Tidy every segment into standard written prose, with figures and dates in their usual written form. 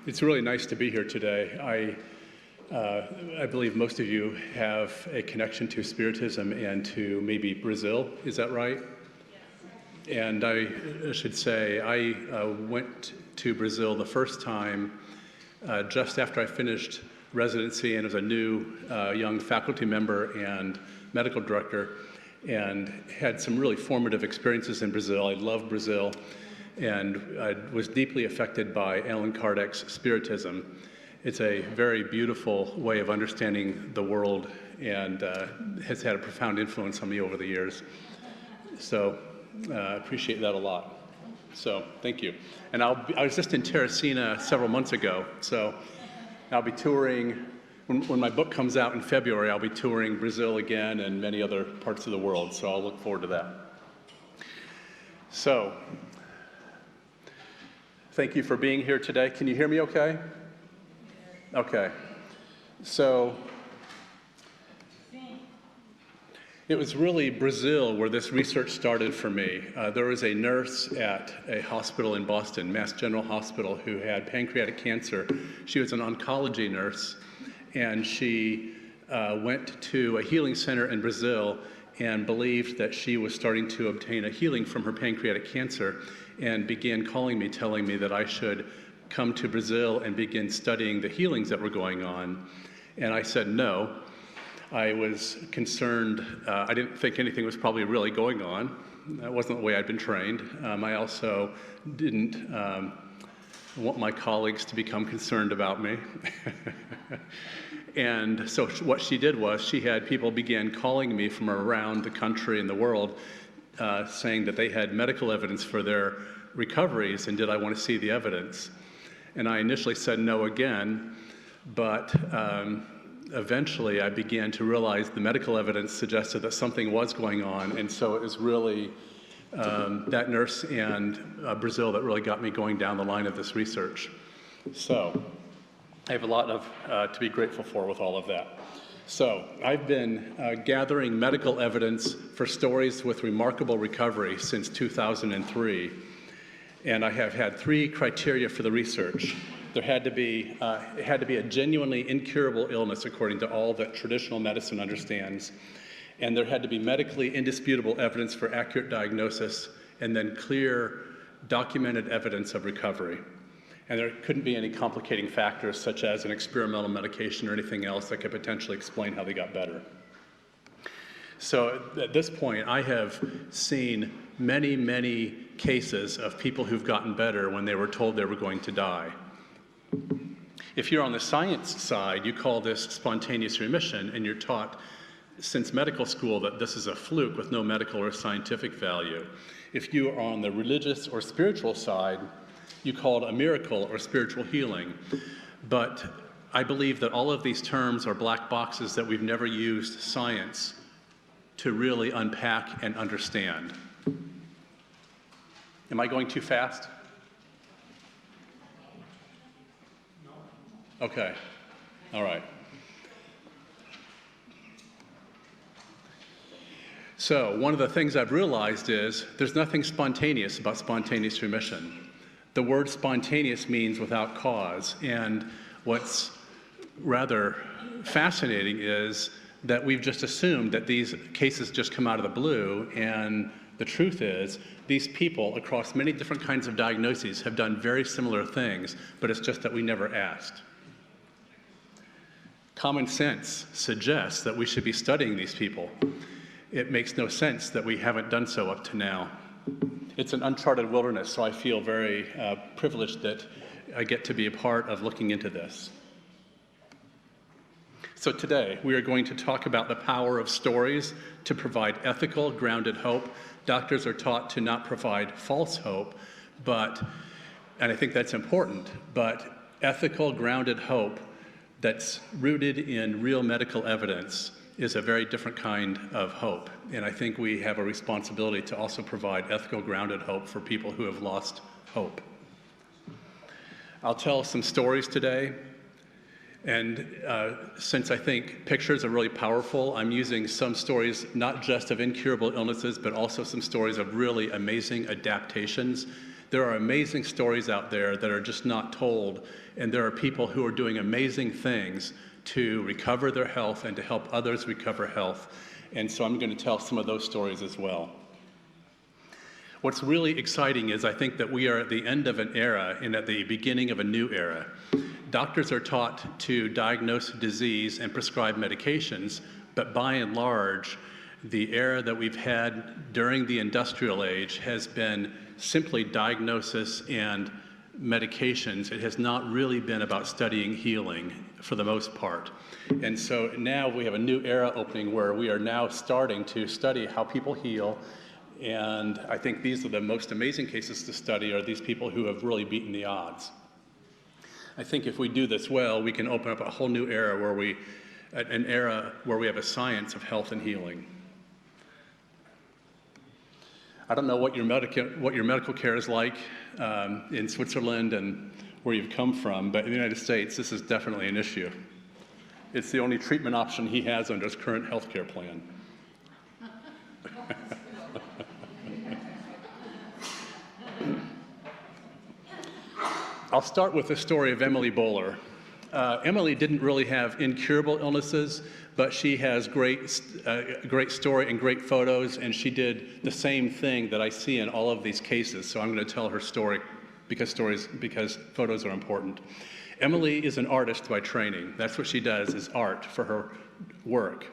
It's really nice to be here today. I believe most of you have a connection to Spiritism and to maybe Brazil. Is that right? Yes. And I should say I went to Brazil the first time just after I finished residency and as a new young faculty member and medical director, and had some really formative experiences in Brazil. I love Brazil, and I was deeply affected by Allan Kardec's Spiritism. It's a very beautiful way of understanding the world and has had a profound influence on me over the years. So I appreciate that a lot. So thank you. And I was just in Teresina several months ago, so I'll be touring. When my book comes out in February, I'll be touring Brazil again and many other parts of the world, so I'll look forward to that. So, thank you for being here today. Can you hear me okay? Okay. So, it was really Brazil where this research started for me. There was a nurse at a hospital in Boston, Mass General Hospital, who had pancreatic cancer. She was an oncology nurse, and she went to a healing center in Brazil and believed that she was starting to obtain a healing from her pancreatic cancer, and began calling me, telling me that I should come to Brazil and begin studying the healings that were going on. And I said no. I was concerned. I didn't think anything was probably really going on. That wasn't the way I'd been trained. I also didn't want my colleagues to become concerned about me. And so what she did was she had people begin calling me from around the country and the world saying that they had medical evidence for their recoveries and did I want to see the evidence. And I initially said no again, but eventually I began to realize the medical evidence suggested that something was going on, and so it was really that nurse and Brazil that really got me going down the line of this research. So I have a lot to be grateful for with all of that. So I've been gathering medical evidence for stories with remarkable recovery since 2003, and I have had 3 criteria for the research. There had to be a genuinely incurable illness according to all that traditional medicine understands, and there had to be medically indisputable evidence for accurate diagnosis, and then clear, documented evidence of recovery. And there couldn't be any complicating factors such as an experimental medication or anything else that could potentially explain how they got better. So at this point, I have seen many, many cases of people who've gotten better when they were told they were going to die. If you're on the science side, you call this spontaneous remission, and you're taught since medical school that this is a fluke with no medical or scientific value. If you are on the religious or spiritual side, you call it a miracle or spiritual healing. But I believe that all of these terms are black boxes that we've never used science to really unpack and understand. Am I going too fast? Okay, all right. So one of the things I've realized is there's nothing spontaneous about spontaneous remission. The word spontaneous means without cause, and what's rather fascinating is that we've just assumed that these cases just come out of the blue, and the truth is these people across many different kinds of diagnoses have done very similar things, but it's just that we never asked. Common sense suggests that we should be studying these people. It makes no sense that we haven't done so up to now. It's an uncharted wilderness, so I feel very privileged that I get to be a part of looking into this. So today, we are going to talk about the power of stories to provide ethical, grounded hope. Doctors are taught to not provide false hope, and I think that's important, but ethical, grounded hope that's rooted in real medical evidence is a very different kind of hope. And I think we have a responsibility to also provide ethical, grounded hope for people who have lost hope. I'll tell some stories today. And since I think pictures are really powerful, I'm using some stories not just of incurable illnesses, but also some stories of really amazing adaptations There are amazing stories out there that are just not told, and there are people who are doing amazing things to recover their health and to help others recover health. And so I'm going to tell some of those stories as well. What's really exciting is I think that we are at the end of an era and at the beginning of a new era. Doctors are taught to diagnose disease and prescribe medications, but by and large, the era that we've had during the industrial age has been simply diagnosis and medications. It has not really been about studying healing for the most part. And so now we have a new era opening where we are now starting to study how people heal. And I think these are the most amazing cases to study, are these people who have really beaten the odds. I think if we do this well, we can open up a whole new era where we have a science of health and healing. I don't know what your medical care is like in Switzerland and where you've come from, but in the United States, this is definitely an issue. It's the only treatment option he has under his current health care plan. I'll start with the story of Emily Bowler. Emily didn't really have incurable illnesses, but she has great story and great photos, and she did the same thing that I see in all of these cases. So I'm going to tell her story because photos are important. Emily is an artist by training. That's what she does, is art for her work.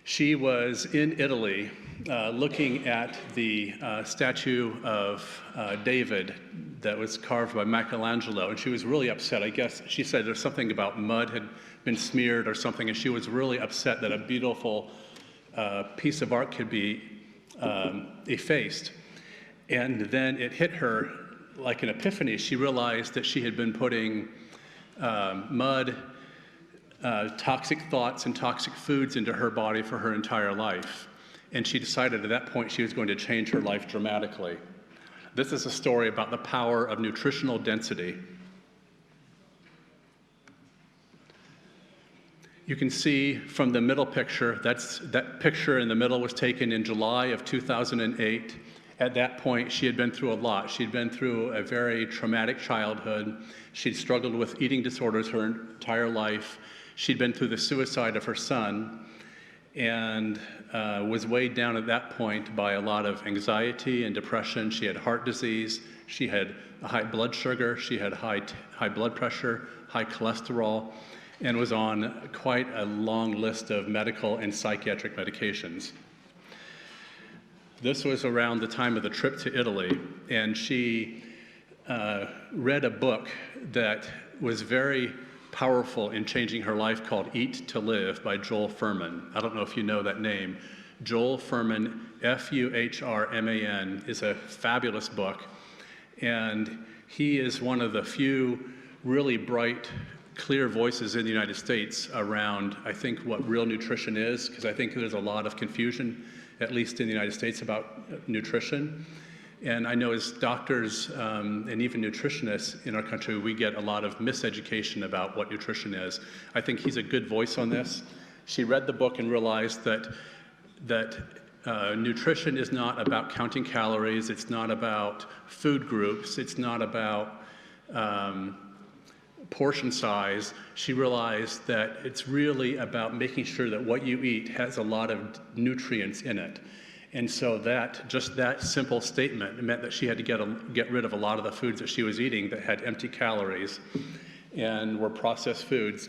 She was in Italy looking at the statue of David that was carved by Michelangelo, and she was really upset. I guess she said there's something about mud had been smeared or something, and she was really upset that a beautiful piece of art could be effaced. And then it hit her like an epiphany. She realized that she had been putting mud, toxic thoughts and toxic foods into her body for her entire life. And she decided at that point she was going to change her life dramatically. This is a story about the power of nutritional density. You can see from the middle picture, that picture in the middle was taken in July of 2008. At that point, she had been through a lot. She'd been through a very traumatic childhood. She'd struggled with eating disorders her entire life. She'd been through the suicide of her son and was weighed down at that point by a lot of anxiety and depression. She had heart disease. She had a high blood sugar. She had high blood pressure, high cholesterol, and was on quite a long list of medical and psychiatric medications. This was around the time of the trip to Italy, and she read a book that was very powerful in changing her life called Eat to Live by Joel Fuhrman. I don't know if you know that name. Joel Fuhrman, F-U-H-R-M-A-N, is a fabulous book, and he is one of the few really bright, clear voices in the United States around, I think, what real nutrition is, because I think there's a lot of confusion, at least in the United States, about nutrition. And I know as doctors and even nutritionists in our country, we get a lot of miseducation about what nutrition is. I think he's a good voice on this. She read the book and realized that nutrition is not about counting calories, it's not about food groups, it's not about portion size. She realized that it's really about making sure that what you eat has a lot of nutrients in it. And so just that simple statement meant that she had to get rid of a lot of the foods that she was eating that had empty calories and were processed foods.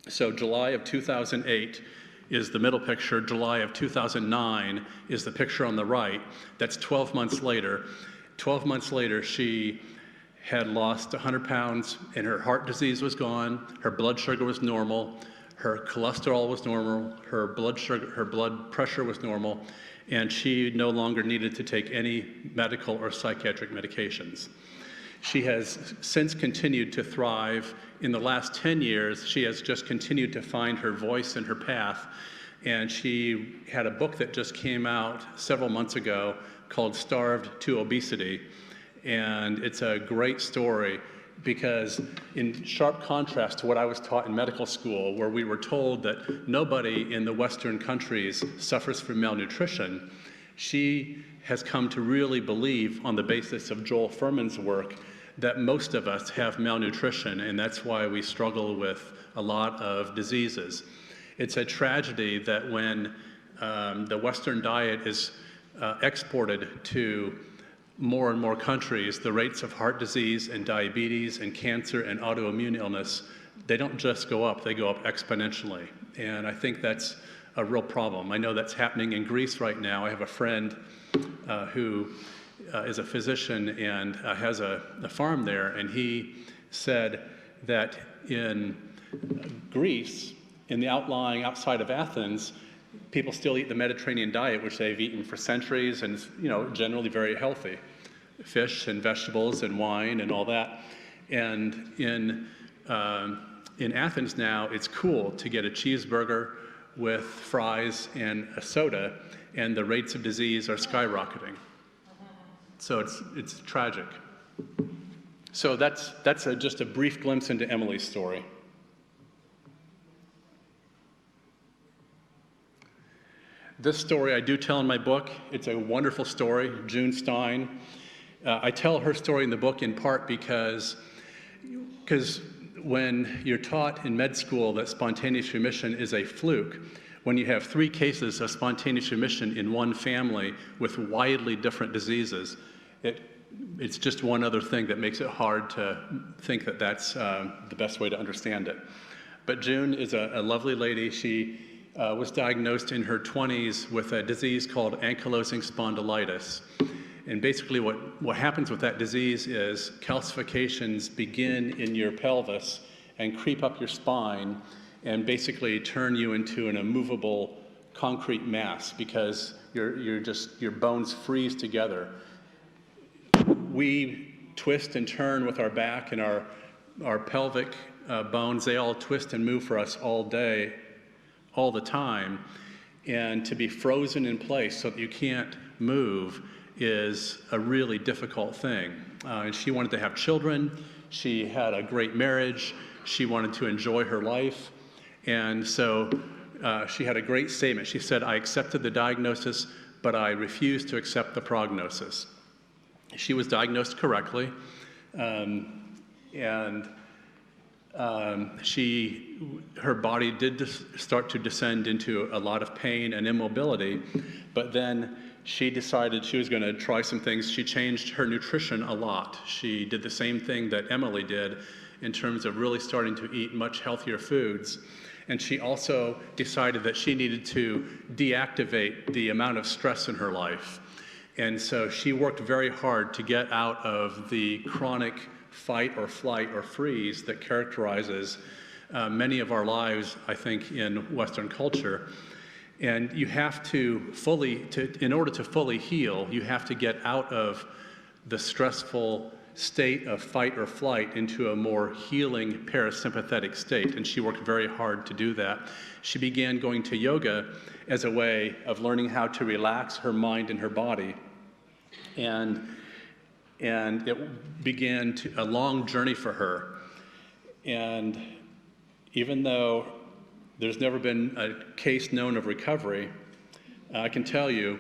So July of 2008 is the middle picture. July of 2009 is the picture on the right. That's 12 months later. 12 months later, she had lost 100 pounds and her heart disease was gone, her blood sugar was normal, her cholesterol was normal, her blood pressure was normal, and she no longer needed to take any medical or psychiatric medications. She has since continued to thrive. In the last 10 years, she has just continued to find her voice and her path, and she had a book that just came out several months ago called Starved to Obesity. And it's a great story because in sharp contrast to what I was taught in medical school, where we were told that nobody in the Western countries suffers from malnutrition, She has come to really believe, on the basis of Joel Fuhrman's work, that most of us have malnutrition, and that's why we struggle with a lot of diseases. It's a tragedy that when the Western diet is exported to more and more countries, the rates of heart disease and diabetes and cancer and autoimmune illness, they don't just go up, they go up exponentially. And I think that's a real problem. I know that's happening in Greece right now. I have a friend who is a physician and has a farm there, and he said that in Greece, in the outlying outside of Athens, people still eat the Mediterranean diet, which they've eaten for centuries, and generally very healthy. Fish and vegetables and wine and all that. And in Athens now, it's cool to get a cheeseburger with fries and a soda, and the rates of disease are skyrocketing. So it's tragic. So that's just a brief glimpse into Emily's story. This story I do tell in my book. It's a wonderful story, June Stein. I tell her story in the book in part because when you're taught in med school that spontaneous remission is a fluke, when you have 3 cases of spontaneous remission in one family with widely different diseases, it's just one other thing that makes it hard to think that that's the best way to understand it. But June is a lovely lady. She was diagnosed in her 20s with a disease called ankylosing spondylitis. And basically what happens with that disease is calcifications begin in your pelvis and creep up your spine and basically turn you into an immovable concrete mass because your bones freeze together. We twist and turn with our back, and our pelvic bones, they all twist and move for us all day, all the time. And to be frozen in place so that you can't move is a really difficult thing. And she wanted to have children. She had a great marriage. She wanted to enjoy her life. And so she had a great statement. She said, "I accepted the diagnosis, but I refused to accept the prognosis." She was diagnosed correctly, and her body did start to descend into a lot of pain and immobility, but then she decided she was going to try some things. She changed her nutrition a lot. She did the same thing that Emily did in terms of really starting to eat much healthier foods. And she also decided that she needed to deactivate the amount of stress in her life. And so she worked very hard to get out of the chronic fight or flight or freeze that characterizes many of our lives, I think, in Western culture. And you have to in order to fully heal, you have to get out of the stressful state of fight or flight into a more healing parasympathetic state. And she worked very hard to do that. She began going to yoga as a way of learning how to relax her mind and her body. And it began a long journey for her. And even though there's never been a case known of recovery, I can tell you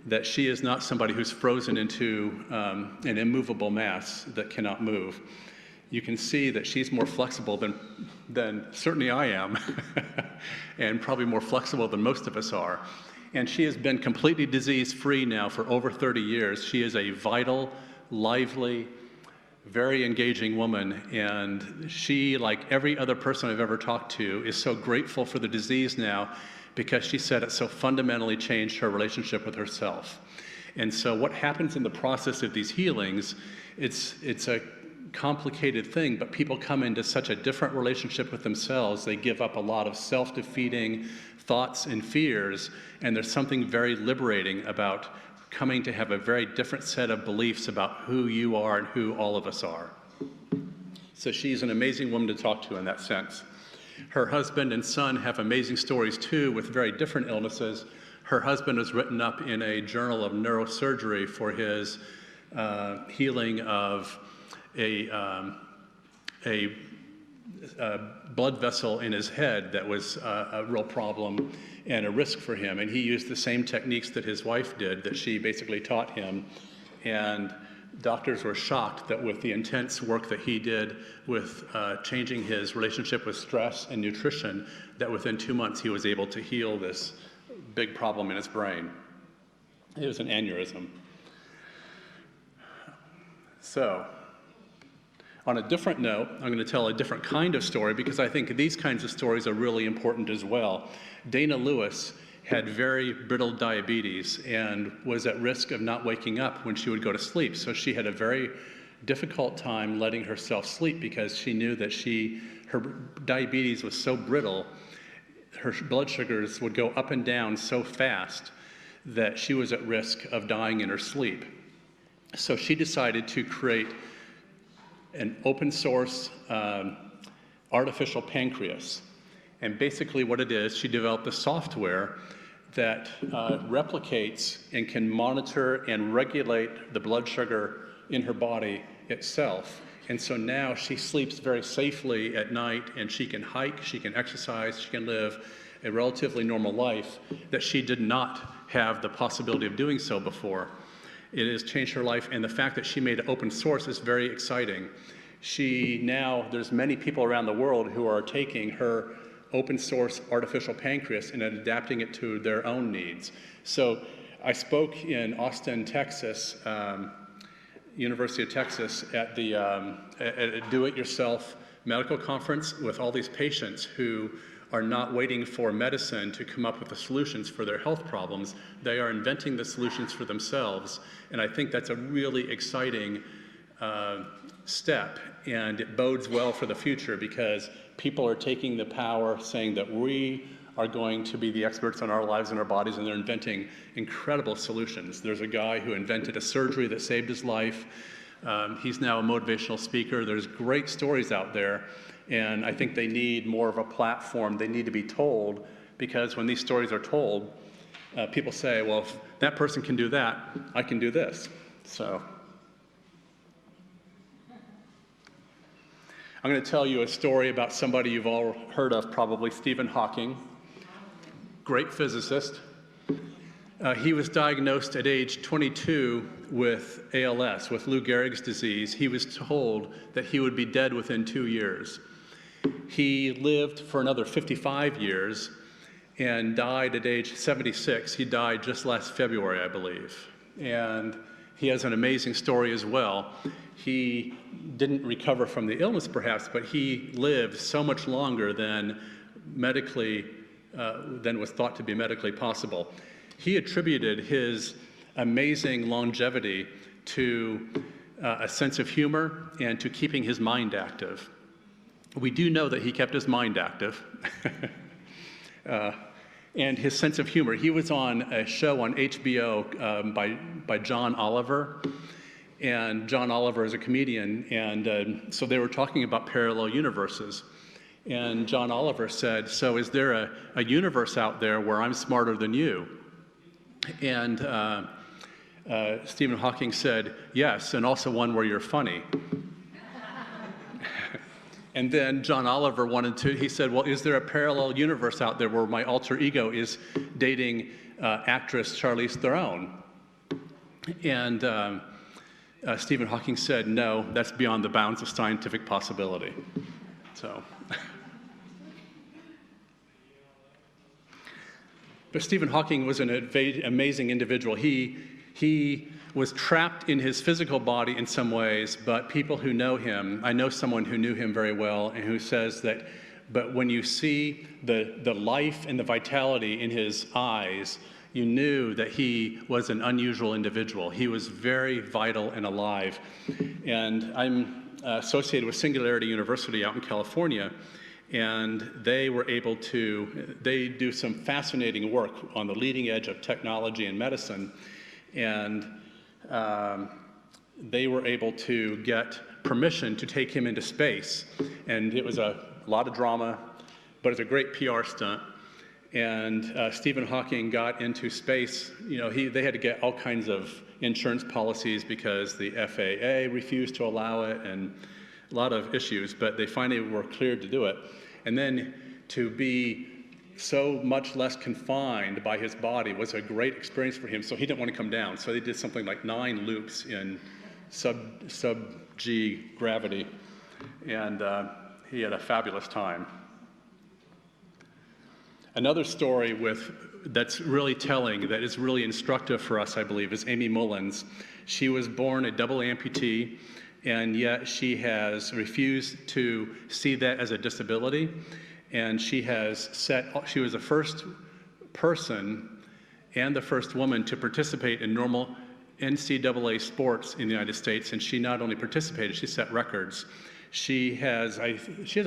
that she is not somebody who's frozen into an immovable mass that cannot move. You can see that she's more flexible than certainly I am, and probably more flexible than most of us are. And she has been completely disease-free now for over 30 years. She is a vital, lively, very engaging woman, and she, like every other person I've ever talked to, is so grateful for the disease now because she said it so fundamentally changed her relationship with herself. And so what happens in the process of these healings, it's a complicated thing, but people come into such a different relationship with themselves. They give up a lot of self-defeating thoughts and fears, and there's something very liberating about coming to have a very different set of beliefs about who you are and who all of us are. So she's an amazing woman to talk to in that sense. Her husband and son have amazing stories too with very different illnesses. Her husband was written up in a journal of neurosurgery for his healing of a blood vessel in his head that was a real problem and a risk for him. And he used the same techniques that his wife did, that she basically taught him. And doctors were shocked that with the intense work that he did with changing his relationship with stress and nutrition, that within 2 months he was able to heal this big problem in his brain. It was an aneurysm. So, on a different note, I'm going to tell a different kind of story because I think these kinds of stories are really important as well. Dana Lewis had very brittle diabetes and was at risk of not waking up when she would go to sleep. So she had a very difficult time letting herself sleep because she knew that her diabetes was so brittle, her blood sugars would go up and down so fast that she was at risk of dying in her sleep. So she decided to create an open source artificial pancreas. And basically what it is, she developed a software that replicates and can monitor and regulate the blood sugar in her body itself. And so now she sleeps very safely at night, and she can hike, she can exercise, she can live a relatively normal life that she did not have the possibility of doing so before. It has changed her life, and the fact that she made it open source is very exciting. There's many people around the world who are taking her open source artificial pancreas and adapting it to their own needs. So I spoke in Austin, Texas, University of Texas, at a do-it-yourself medical conference with all these patients who are not waiting for medicine to come up with the solutions for their health problems. They are inventing the solutions for themselves. And I think that's a really exciting step, and it bodes well for the future because people are taking the power, saying that we are going to be the experts on our lives and our bodies, and they're inventing incredible solutions. There's a guy who invented a surgery that saved his life. He's now a motivational speaker. There's great stories out there, and I think they need more of a platform. They need to be told, because when these stories are told, people say, well, if that person can do that, I can do this. So I'm going to tell you a story about somebody you've all heard of, probably, Stephen Hawking, great physicist. He was diagnosed at age 22 with ALS, with Lou Gehrig's disease. He was told that he would be dead within 2 years. He lived for another 55 years and died at age 76. He died just last February, I believe. And he has an amazing story as well. He didn't recover from the illness, perhaps, but he lived so much longer than was thought to be medically possible. He attributed his amazing longevity to a sense of humor and to keeping his mind active. We do know that he kept his mind active. And his sense of humor. He was on a show on HBO by John Oliver. And John Oliver is a comedian, and so they were talking about parallel universes. And John Oliver said, so is there a universe out there where I'm smarter than you? And Stephen Hawking said, yes, and also one where you're funny. And then John Oliver he said, well, is there a parallel universe out there where my alter ego is dating actress Charlize Theron? And Stephen Hawking said, no, that's beyond the bounds of scientific possibility. So, but Stephen Hawking was an amazing individual. He was trapped in his physical body in some ways, but people who know him, I know someone who knew him very well and who says that, but when you see the life and the vitality in his eyes, you knew that he was an unusual individual. He was very vital and alive. And I'm associated with Singularity University out in California, and they do some fascinating work on the leading edge of technology and medicine. And they were able to get permission to take him into space. And it was a lot of drama, but it's a great PR stunt. And Stephen Hawking got into space. You know, they had to get all kinds of insurance policies because the FAA refused to allow it, and lot of issues, but they finally were cleared to do it. And then to be so much less confined by his body was a great experience for him, so he didn't want to come down. So they did something like 9 loops in sub-G gravity, and he had a fabulous time. Another story that's really telling, that is really instructive for us, I believe, is Amy Mullins. She was born a double amputee, and yet she has refused to see that as a disability. And she was the first person and the first woman to participate in normal NCAA sports in the United States. And she not only participated, she set records. She has a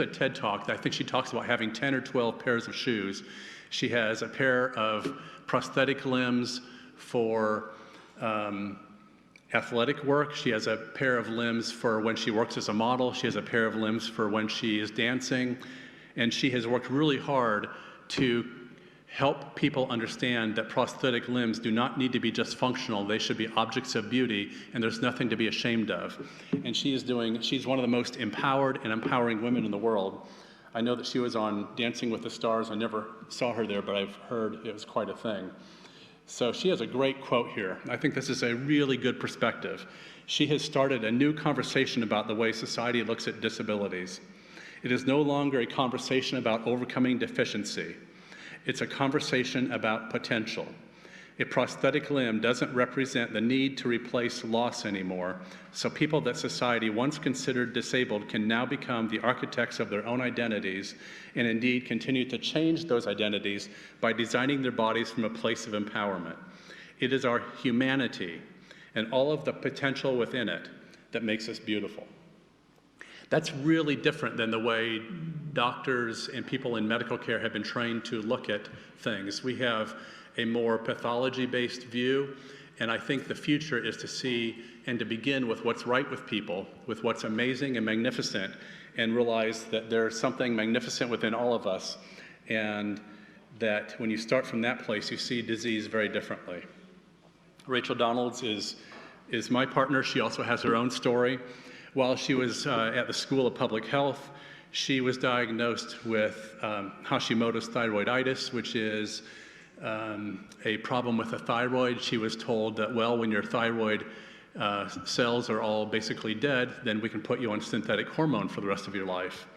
TED Talk that I think she talks about having 10 or 12 pairs of shoes. She has a pair of prosthetic limbs for athletic work. She has a pair of limbs for when she works as a model. She has a pair of limbs for when she is dancing. And she has worked really hard to help people understand that prosthetic limbs do not need to be just functional. They should be objects of beauty, and there's nothing to be ashamed of. And she's one of the most empowered and empowering women in the world. I know that she was on Dancing with the Stars. I never saw her there, but I've heard it was quite a thing. So she has a great quote here. I think this is a really good perspective. She has started a new conversation about the way society looks at disabilities. It is no longer a conversation about overcoming deficiency. It's a conversation about potential. A prosthetic limb doesn't represent the need to replace loss anymore, so people that society once considered disabled can now become the architects of their own identities, and indeed continue to change those identities by designing their bodies from a place of empowerment. It is our humanity and all of the potential within it that makes us beautiful. That's really different than the way doctors and people in medical care have been trained to look at things. We have a more pathology-based view, and I think the future is to see and to begin with what's right with people, with what's amazing and magnificent, and realize that there's something magnificent within all of us, and that when you start from that place, you see disease very differently. Rachel Donalds is my partner. She also has her own story. While she was at the School of Public Health, she was diagnosed with Hashimoto's thyroiditis, which is a problem with the thyroid. She was told that, well, when your thyroid cells are all basically dead, then we can put you on synthetic hormone for the rest of your life.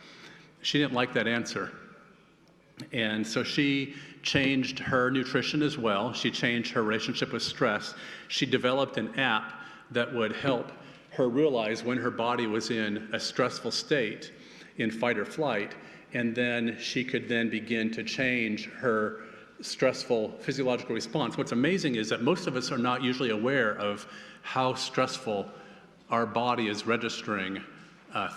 She didn't like that answer. And so she changed her nutrition as well. She changed her relationship with stress. She developed an app that would help her realize when her body was in a stressful state, in fight or flight, and then she could then begin to change her stressful physiological response. What's amazing is that most of us are not usually aware of how stressful our body is registering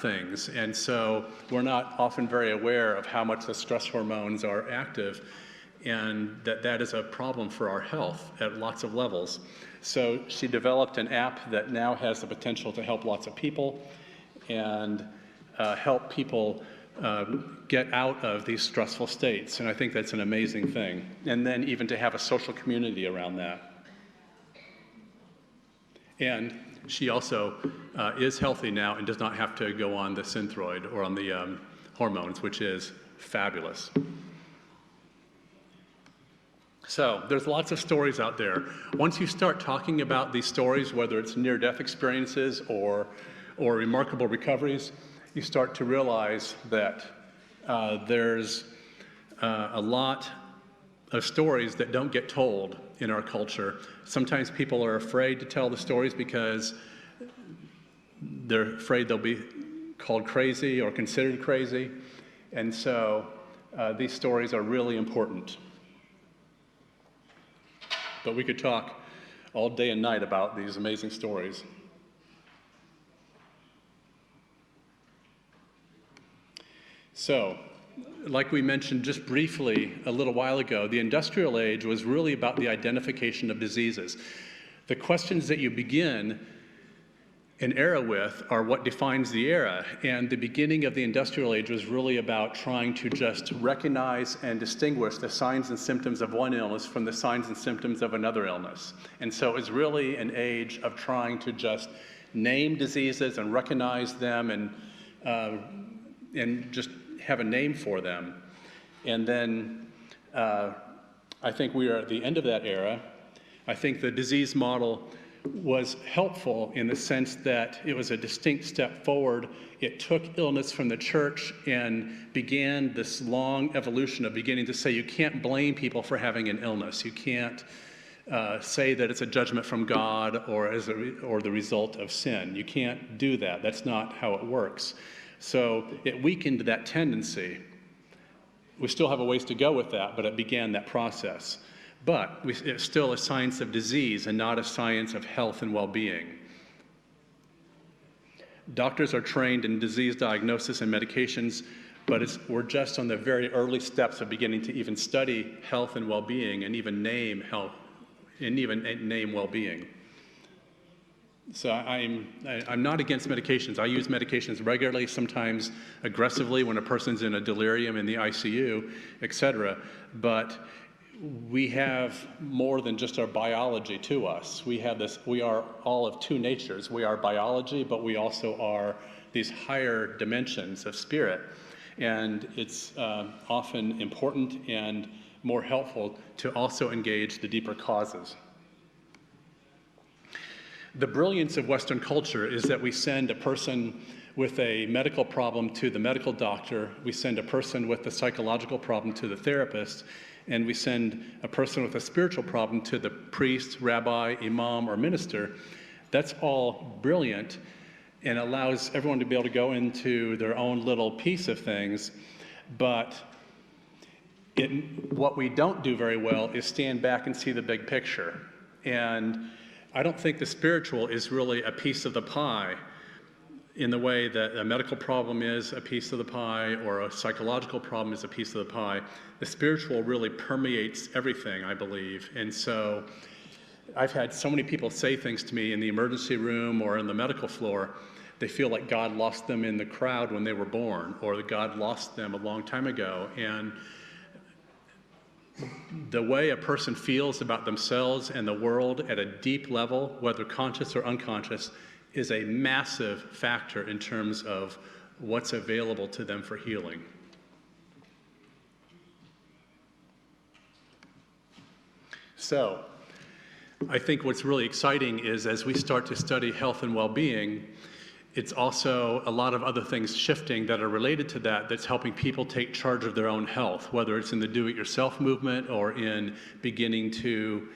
things. And so we're not often very aware of how much the stress hormones are active, and that is a problem for our health at lots of levels. So she developed an app that now has the potential to help lots of people and help people get out of these stressful states. And I think that's an amazing thing. And then even to have a social community around that. And she also is healthy now and does not have to go on the Synthroid or on the hormones, which is fabulous. So there's lots of stories out there. Once you start talking about these stories, whether it's near-death experiences or remarkable recoveries, you start to realize that there's a lot of stories that don't get told in our culture. Sometimes people are afraid to tell the stories because they're afraid they'll be called crazy or considered crazy. And so these stories are really important. But we could talk all day and night about these amazing stories. So, like we mentioned just briefly a little while ago, the industrial age was really about the identification of diseases. The questions that you begin an era with are what defines the era, and the beginning of the industrial age was really about trying to just recognize and distinguish the signs and symptoms of one illness from the signs and symptoms of another illness. And so it was really an age of trying to just name diseases and recognize them and and just have a name for them. And then I think we are at the end of that era. I think the disease model was helpful in the sense that it was a distinct step forward. It took illness from the church and began this long evolution of beginning to say you can't blame people for having an illness. You can't say that it's a judgment from God or the result of sin. You can't do that. That's not how it works. So it weakened that tendency. We still have a ways to go with that, but it began that process. But it's still a science of disease and not a science of health and well-being. Doctors are trained in disease diagnosis and medications, but we're just on the very early steps of beginning to even study health and well-being and even name health and even name well-being. So I'm not against medications. I use medications regularly, sometimes aggressively when a person's in a delirium in the ICU, etc. But we have more than just our biology to us. We are all of two natures. We are biology, but we also are these higher dimensions of spirit. And it's often important and more helpful to also engage the deeper causes. The brilliance of Western culture is that we send a person with a medical problem to the medical doctor, we send a person with a psychological problem to the therapist, and we send a person with a spiritual problem to the priest, rabbi, imam, or minister. That's all brilliant and allows everyone to be able to go into their own little piece of things, but what we don't do very well is stand back and see the big picture. And I don't think the spiritual is really a piece of the pie in the way that a medical problem is a piece of the pie or a psychological problem is a piece of the pie. The spiritual really permeates everything, I believe. And so I've had so many people say things to me in the emergency room or in the medical floor. They feel like God lost them in the crowd when they were born, or that God lost them a long time ago. And the way a person feels about themselves and the world at a deep level, whether conscious or unconscious, is a massive factor in terms of what's available to them for healing. So, I think what's really exciting is as we start to study health and well-being, it's also a lot of other things shifting that are related to that that's helping people take charge of their own health, whether it's in the do-it-yourself movement or in beginning to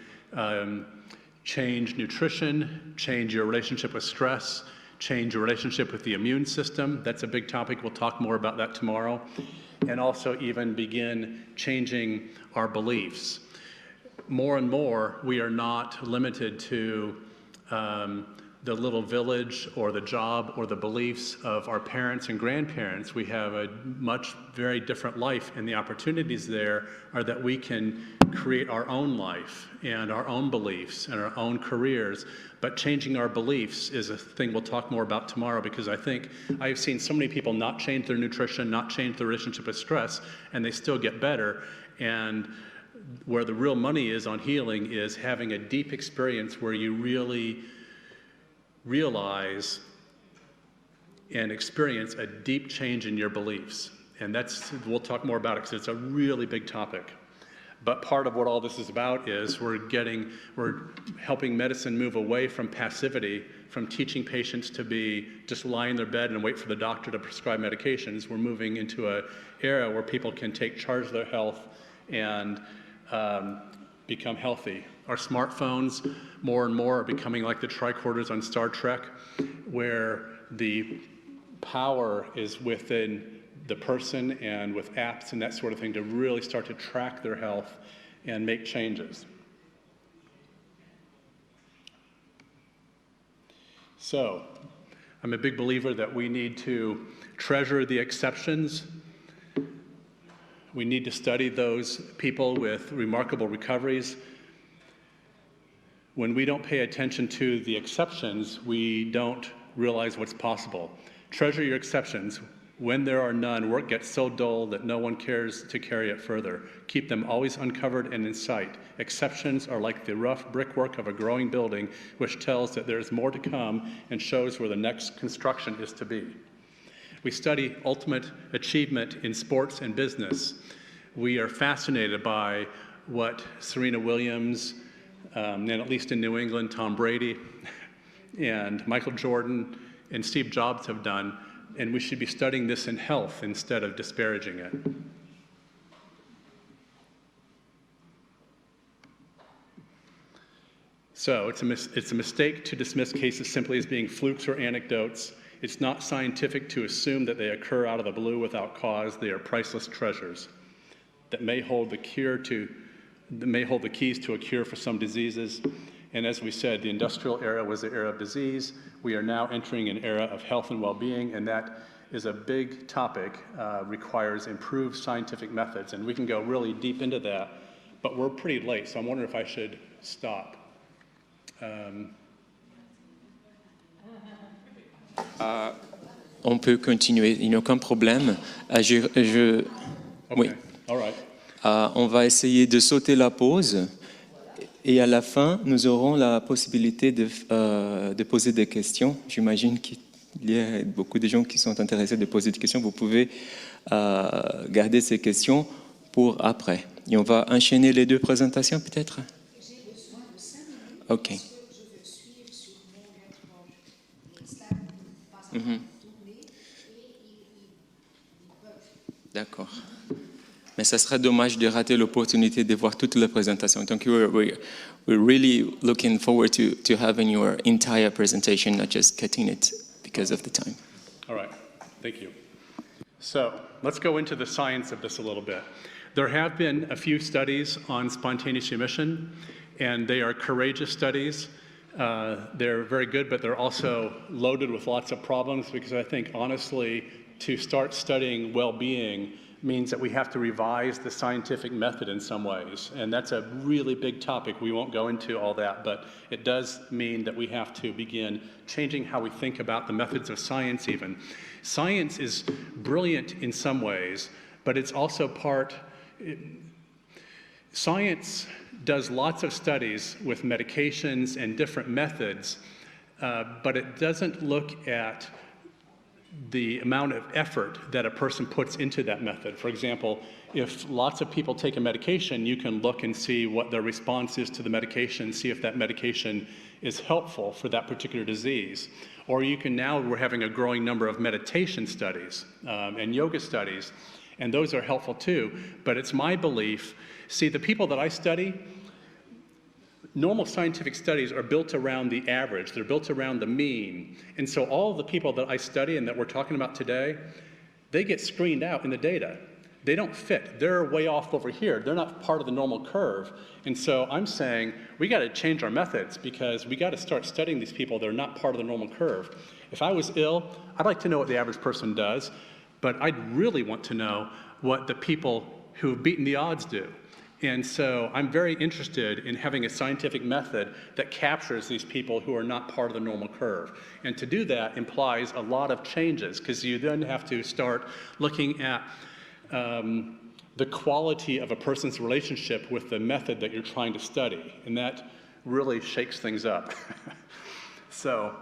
change nutrition, change your relationship with stress, change your relationship with the immune system. That's a big topic. We'll talk more about that tomorrow. And also even begin changing our beliefs. More and more, we are not limited to the little village or the job or the beliefs of our parents and grandparents. We have a very different life, and the opportunities there are that we can create our own life and our own beliefs and our own careers. But changing our beliefs is a thing we'll talk more about tomorrow, because I think I've seen so many people not change their nutrition, not change their relationship with stress, and they still get better. And where the real money is on healing is having a deep experience where you really realize and experience a deep change in your beliefs. And we'll talk more about it because it's a really big topic. But part of what all this is about is we're helping medicine move away from passivity, from teaching patients to be just lie in their bed and wait for the doctor to prescribe medications. We're moving into an era where people can take charge of their health and become healthy. Our smartphones, more and more, are becoming like the tricorders on Star Trek, where the power is within the person and with apps and that sort of thing to really start to track their health and make changes. So, I'm a big believer that we need to treasure the exceptions. We need to study those people with remarkable recoveries. When we don't pay attention to the exceptions, we don't realize what's possible. Treasure your exceptions. When there are none, work gets so dull that no one cares to carry it further. Keep them always uncovered and in sight. Exceptions are like the rough brickwork of a growing building, which tells that there is more to come and shows where the next construction is to be. We study ultimate achievement in sports and business. We are fascinated by what Serena Williams, and at least in New England, Tom Brady, and Michael Jordan, and Steve Jobs have done, and we should be studying this in health instead of disparaging it. So it's a mistake to dismiss cases simply as being flukes or anecdotes. It's not scientific to assume that they occur out of the blue without cause. They are priceless treasures that may hold the keys to a cure for some diseases. And as we said, the industrial era was the era of disease. We are now entering an era of health and well-being, and that is a big topic, requires improved scientific methods. And we can go really deep into that, but we're pretty late, so I'm wondering if I should stop. On peut continuer, il n'y a aucun problème. Okay. Oui. All right. On va essayer de sauter la pause et à la fin, nous aurons la possibilité de poser des questions. J'imagine qu'il y a beaucoup de gens qui sont intéressés de poser des questions. Vous pouvez garder ces questions pour après. Et on va enchaîner les deux présentations peut-être? J'ai besoin de 5 minutes. Ok. Parce que je veux suivre sur mon écran les slides ne pas tourner et ils peuvent. D'accord. Mais ça serait dommage de rater l'opportunité de voir toute la présentation. Donc, we're really looking forward to having your entire presentation, not just cutting it because of the time. All right, thank you. So let's go into the science of this a little bit. There have been a few studies on spontaneous emission, and they are courageous studies. They're very good, but they're also loaded with lots of problems because I think, honestly, to start studying well-being means that we have to revise the scientific method in some ways. And that's a really big topic. We won't go into all that, but it does mean that we have to begin changing how we think about the methods of science even. Science is brilliant in some ways, but it's also science does lots of studies with medications and different methods, but it doesn't look at the amount of effort that a person puts into that method. For example, if lots of people take a medication, you can look and see what their response is to the medication, see if that medication is helpful for that particular disease. Or you can now, we're having a growing number of meditation studies and yoga studies, and those are helpful too. But it's my belief, see, the people that I study, normal scientific studies are built around the average. They're built around the mean. And so all of the people that I study and that we're talking about today, they get screened out in the data. They don't fit. They're way off over here. They're not part of the normal curve. And so I'm saying we got to change our methods because we got to start studying these people that are not part of the normal curve. If I was ill, I'd like to know what the average person does, but I'd really want to know what the people who have beaten the odds do. And so I'm very interested in having a scientific method that captures these people who are not part of the normal curve. And to do that implies a lot of changes because you then have to start looking at the quality of a person's relationship with the method that you're trying to study. And that really shakes things up. So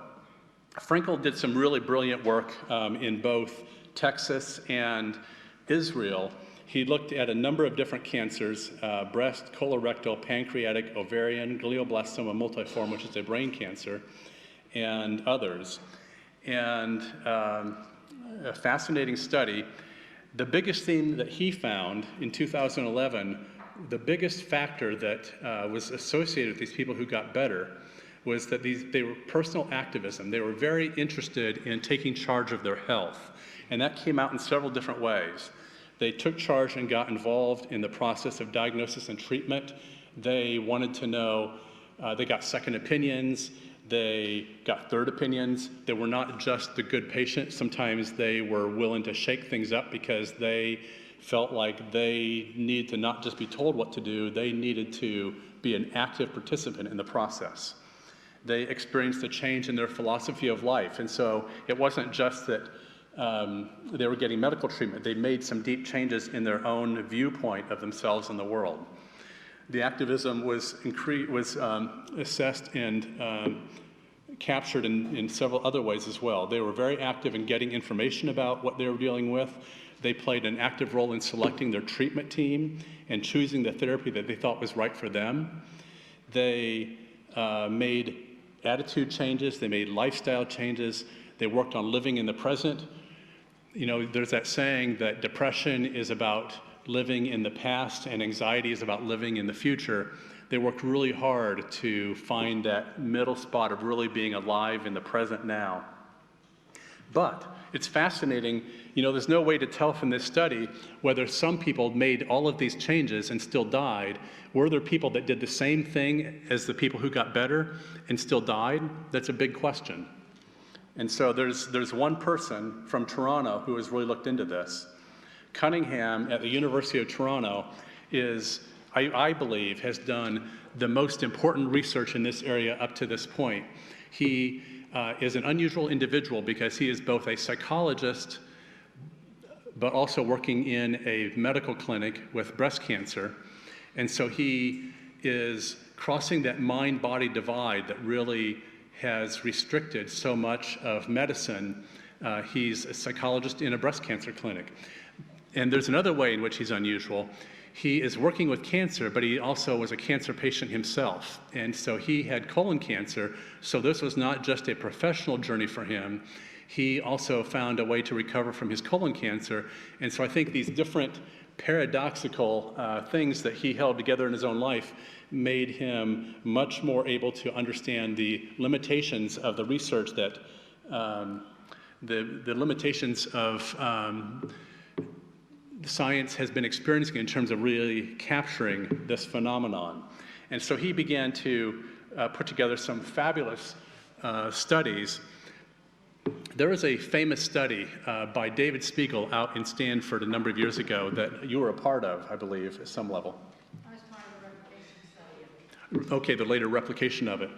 Frankel did some really brilliant work in both Texas and Israel. He looked at a number of different cancers, breast, colorectal, pancreatic, ovarian, glioblastoma multiforme, which is a brain cancer, and others. And a fascinating study. The biggest thing that he found in 2011, the biggest factor that was associated with these people who got better was that they were personal activism. They were very interested in taking charge of their health. And that came out in several different ways. They took charge and got involved in the process of diagnosis and treatment. They wanted to know, they got second opinions, they got third opinions. They were not just the good patient. Sometimes they were willing to shake things up because they felt like they needed to not just be told what to do, they needed to be an active participant in the process. They experienced a change in their philosophy of life. And so it wasn't just that they were getting medical treatment. They made some deep changes in their own viewpoint of themselves and the world. The activism was assessed and captured in several other ways as well. They were very active in getting information about what they were dealing with. They played an active role in selecting their treatment team and choosing the therapy that they thought was right for them. They made attitude changes, they made lifestyle changes, they worked on living in the present. You know, there's that saying that depression is about living in the past and anxiety is about living in the future. They worked really hard to find that middle spot of really being alive in the present now. But it's fascinating, you know, there's no way to tell from this study whether some people made all of these changes and still died. Were there people that did the same thing as the people who got better and still died? That's a big question. And so there's one person from Toronto who has really looked into this. Cunningham at the University of Toronto is, I believe, has done the most important research in this area up to this point. He is an unusual individual because he is both a psychologist but also working in a medical clinic with breast cancer. And so he is crossing that mind-body divide that really has restricted so much of medicine. He's a psychologist in a breast cancer clinic. And there's another way in which he's unusual. He is working with cancer, but he also was a cancer patient himself. And so he had colon cancer, so this was not just a professional journey for him. He also found a way to recover from his colon cancer. And so I think these different paradoxical things that he held together in his own life made him much more able to understand the limitations of the research that, the limitations of science has been experiencing in terms of really capturing this phenomenon. And so he began to put together some fabulous studies. There was a famous study by David Spiegel out in Stanford a number of years ago that you were a part of, I believe, at some level. I was part of the replication study. Okay, the later replication of it.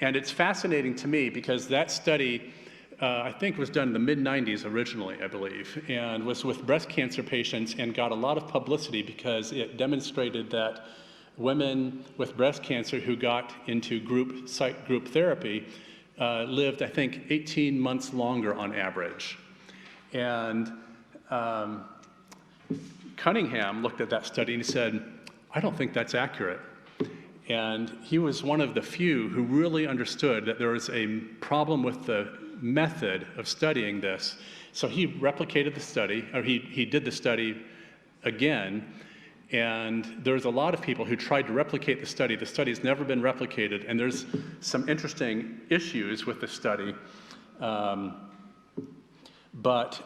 And it's fascinating to me because that study, I think, was done in the mid-90s originally, I believe, and was with breast cancer patients and got a lot of publicity because it demonstrated that women with breast cancer who got into group therapy lived, I think, 18 months longer on average. And Cunningham looked at that study and he said, I don't think that's accurate. And he was one of the few who really understood that there was a problem with the method of studying this. So he replicated the study, or he did the study again, and there's a lot of people who tried to replicate the study. The study's never been replicated, and there's some interesting issues with the study, but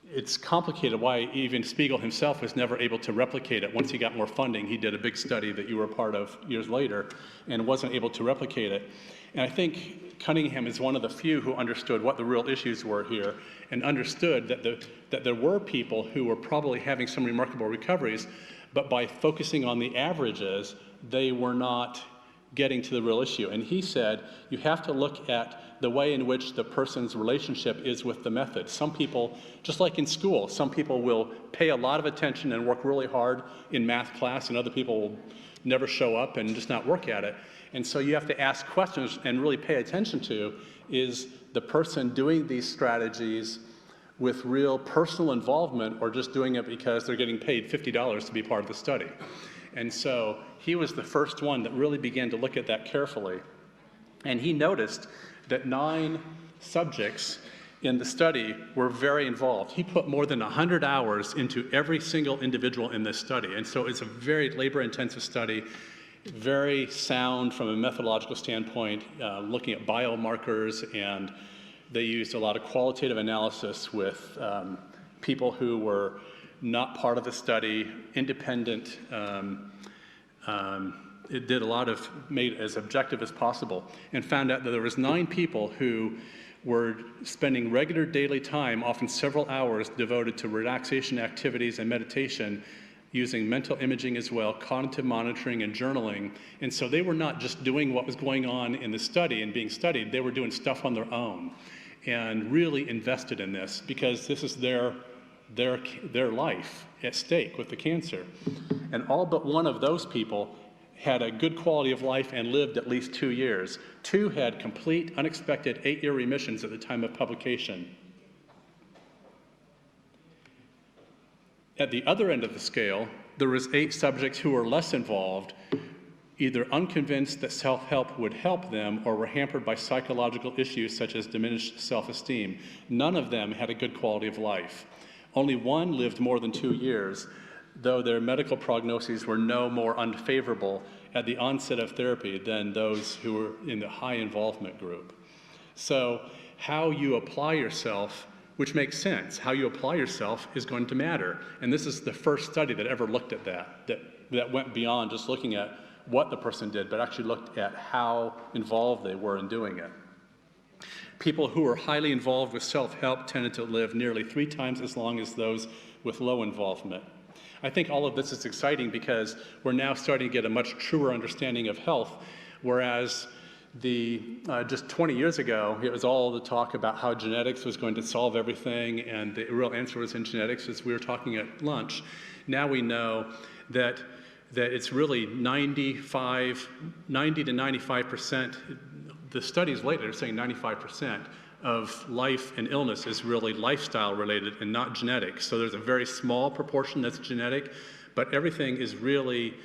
it's complicated why even Spiegel himself was never able to replicate it. Once he got more funding, he did a big study that you were a part of years later and wasn't able to replicate it. And I think Cunningham is one of the few who understood what the real issues were here and understood that there were people who were probably having some remarkable recoveries, but by focusing on the averages, they were not getting to the real issue. And he said, you have to look at the way in which the person's relationship is with the method. Some people, just like in school, some people will pay a lot of attention and work really hard in math class, and other people will never show up and just not work at it. And so you have to ask questions and really pay attention to, is the person doing these strategies with real personal involvement or just doing it because they're getting paid $50 to be part of the study? And so he was the first one that really began to look at that carefully. And he noticed that 9 subjects in the study were very involved. He put more than 100 hours into every single individual in this study. And so it's a very labor-intensive study, very sound from a methodological standpoint, looking at biomarkers, and they used a lot of qualitative analysis with people who were not part of the study, independent. It did a lot of, made it as objective as possible, and found out that there was 9 people who were spending regular daily time, often several hours, devoted to relaxation activities and meditation, using mental imaging as well, cognitive monitoring and journaling. And so they were not just doing what was going on in the study and being studied, they were doing stuff on their own and really invested in this because this is their life at stake with the cancer. And all but one of those people had a good quality of life and lived at least 2 years. 2 had complete, unexpected 8-year remissions at the time of publication. At the other end of the scale, there was 8 subjects who were less involved, either unconvinced that self-help would help them or were hampered by psychological issues such as diminished self-esteem. None of them had a good quality of life. Only 1 lived more than 2 years, though their medical prognoses were no more unfavorable at the onset of therapy than those who were in the high involvement group. So how you apply yourself, which makes sense, how you apply yourself is going to matter. And this is the first study that ever looked at that went beyond just looking at what the person did, but actually looked at how involved they were in doing it. People who were highly involved with self-help tended to live nearly 3 times as long as those with low involvement. I think all of this is exciting because we're now starting to get a much truer understanding of health, whereas just 20 years ago, it was all the talk about how genetics was going to solve everything, and the real answer was in genetics, as we were talking at lunch. Now we know that it's really 90 to 95%, the studies later are saying 95% of life and illness is really lifestyle related and not genetic. So there's a very small proportion that's genetic, but everything is really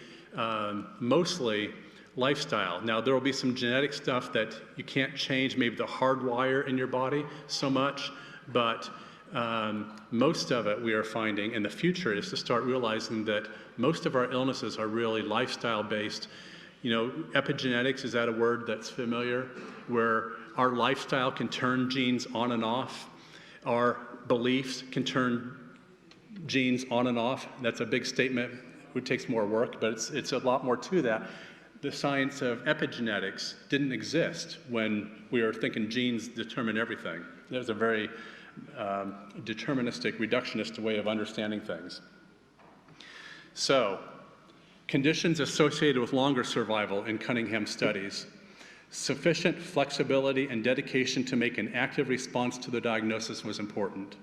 mostly lifestyle. Now there will be some genetic stuff that you can't change, maybe the hardwire in your body so much, but most of it we are finding in the future is to start realizing that most of our illnesses are really lifestyle based. You know, epigenetics, is that a word that's familiar? Where our lifestyle can turn genes on and off. Our beliefs can turn genes on and off. That's a big statement. It takes more work, but it's a lot more to that. The science of epigenetics didn't exist when we were thinking genes determine everything. There's a very deterministic, reductionist way of understanding things. So, conditions associated with longer survival in Cunningham studies. Sufficient flexibility and dedication to make an active response to the diagnosis was important.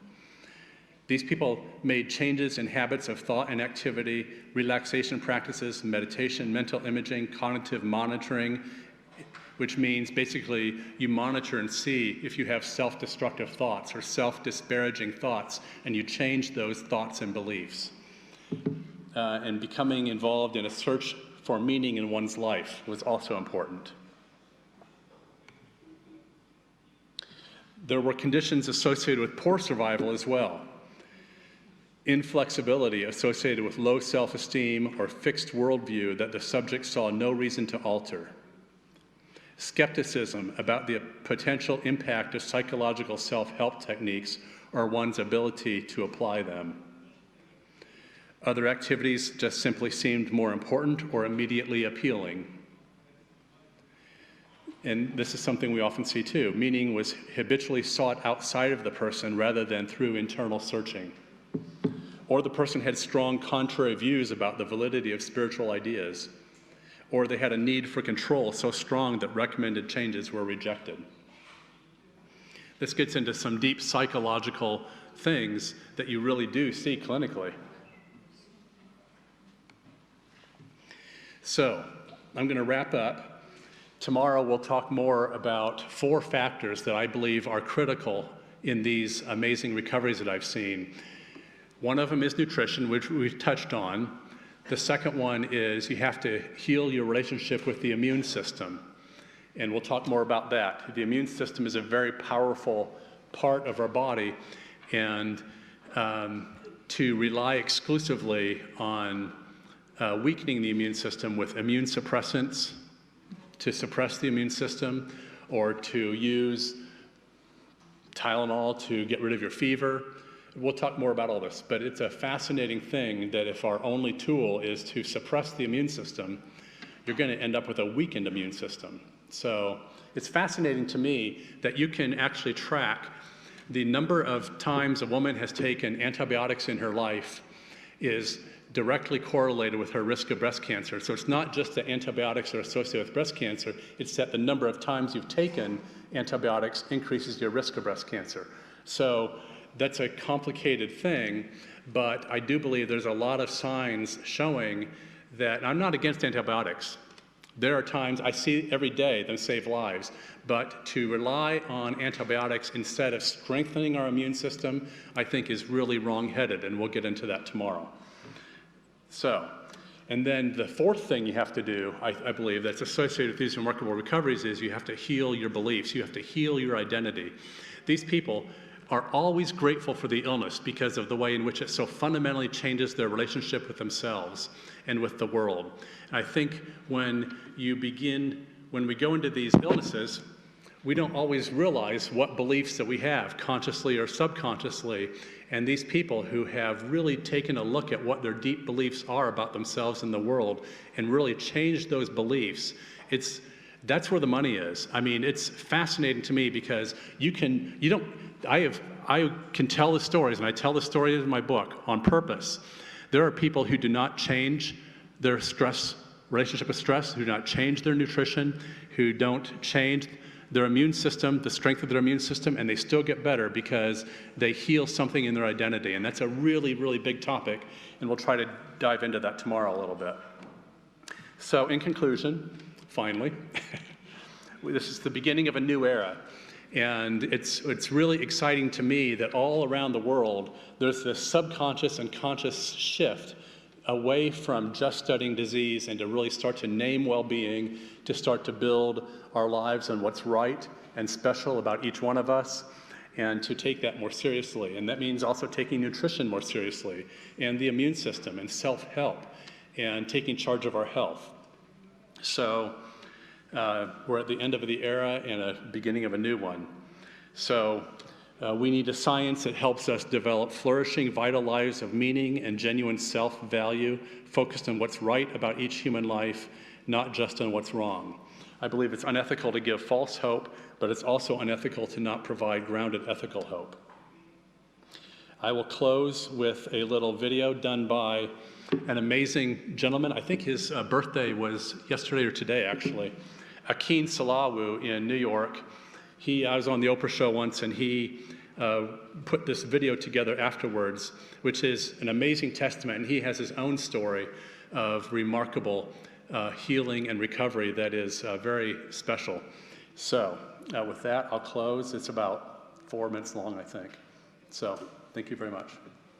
These people made changes in habits of thought and activity, relaxation practices, meditation, mental imaging, cognitive monitoring, which means basically you monitor and see if you have self-destructive thoughts or self-disparaging thoughts, and you change those thoughts and beliefs. And becoming involved in a search for meaning in one's life was also important. There were conditions associated with poor survival as well. Inflexibility associated with low self-esteem or fixed worldview that the subject saw no reason to alter. Skepticism about the potential impact of psychological self-help techniques or one's ability to apply them. Other activities just simply seemed more important or immediately appealing. And this is something we often see too. Meaning was habitually sought outside of the person rather than through internal searching. Or the person had strong contrary views about the validity of spiritual ideas. Or they had a need for control so strong that recommended changes were rejected. This gets into some deep psychological things that you really do see clinically. So, I'm going to wrap up. Tomorrow we'll talk more about 4 factors that I believe are critical in these amazing recoveries that I've seen. One of them is nutrition, which we've touched on. The second one is you have to heal your relationship with the immune system. And we'll talk more about that. The immune system is a very powerful part of our body, and to rely exclusively on weakening the immune system with immune suppressants to suppress the immune system, or to use Tylenol to get rid of your fever. We'll talk more about all this, but it's a fascinating thing that if our only tool is to suppress the immune system, you're going to end up with a weakened immune system. So it's fascinating to me that you can actually track the number of times a woman has taken antibiotics in her life is directly correlated with her risk of breast cancer. So it's not just that antibiotics are associated with breast cancer, it's that the number of times you've taken antibiotics increases your risk of breast cancer. So that's a complicated thing, but I do believe there's a lot of signs showing that I'm not against antibiotics. There are times I see every day them save lives, but to rely on antibiotics instead of strengthening our immune system, I think is really wrong-headed, and we'll get into that tomorrow. So, and then the fourth thing you have to do, I believe, that's associated with these remarkable recoveries is you have to heal your beliefs. You have to heal your identity. These people are always grateful for the illness because of the way in which it so fundamentally changes their relationship with themselves and with the world. And I think when we go into these illnesses, we don't always realize what beliefs that we have, consciously or subconsciously. And these people who have really taken a look at what their deep beliefs are about themselves and the world and really changed those beliefs, that's where the money is. I mean, it's fascinating to me because I can tell the stories, and I tell the stories in my book on purpose. There are people who do not change their relationship with stress, who do not change their nutrition, who don't change their immune system, the strength of their immune system, and they still get better because they heal something in their identity. And that's a really, really big topic, and we'll try to dive into that tomorrow a little bit. So in conclusion, finally, this is the beginning of a new era. And it's really exciting to me that all around the world, there's this subconscious and conscious shift away from just studying disease and to really start to name well-being, to start to build our lives on what's right and special about each one of us, and to take that more seriously. And that means also taking nutrition more seriously, and the immune system, and and taking charge of our health. So we're at the end of the era and a beginning of a new one. So we need a science that helps us develop flourishing, vital lives of meaning and genuine self-value, focused on what's right about each human life, not just on what's wrong. I believe it's unethical to give false hope, but it's also unethical to not provide grounded ethical hope. I will close with a little video done by an amazing gentleman. I think his birthday was yesterday or today, actually. Akin Salawu in New York. I was on the Oprah show once, and he put this video together afterwards, which is an amazing testament, and he has his own story of remarkable healing and recovery that is very special. So with that, I'll close. It's about 4 minutes long, I think. So thank you very much.